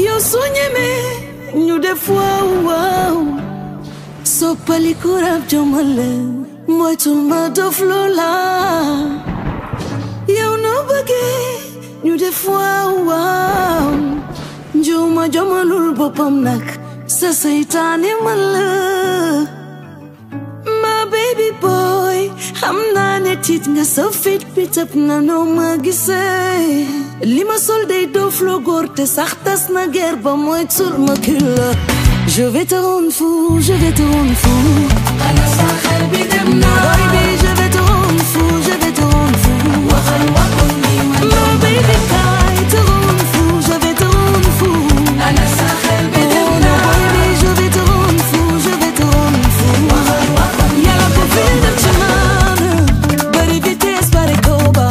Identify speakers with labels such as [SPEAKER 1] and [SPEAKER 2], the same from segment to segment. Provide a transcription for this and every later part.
[SPEAKER 1] Yo soñeme ñu def waaw waaw soppali kurab jomale moytul ma dof loola yow noo bëggee ñu def waaw waaw njuuma jomalul boppam nag sa seytaane man la ma baby boy xam naa ne tiit nga sa fit bi tëb na noo ma gisee li ma sol day doof loo góor te sax tas na guerre ba moytul ma killa je vais te rendre fou je vais te rendre fou ana sa xel bi dem na baby je vais te rendre fou je vais te rendre fou waxal waxal ni ma baby kaay te rendre fou je vais te rendre fou ana sa xel bi dem na baby je vais te rendre fou je vais te rendre fou waxal waxal yàlla ko fil de ci man bari vitesse bari koba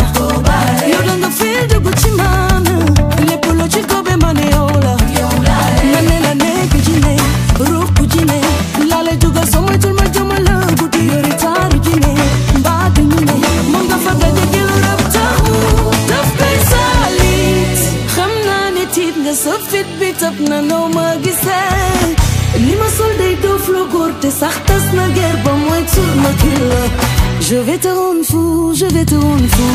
[SPEAKER 1] yow da nga fil de bu ci man lépp loo ci gobe ma ne yow la nga ne la nekk ci ne ruuk ci ne laale dugal soo moytul ma joma la guddi yori taaru ci ne mbaa duñu ne moom nga fa daje gil rab taxu daf koy saalit xam naa ne tiit nga sa fit bi tëb na noo ma gisee li ma sol day doof lu góor te sax tas na guerre ba moytul ma killa je vais te rendre fou je vais te rendre fou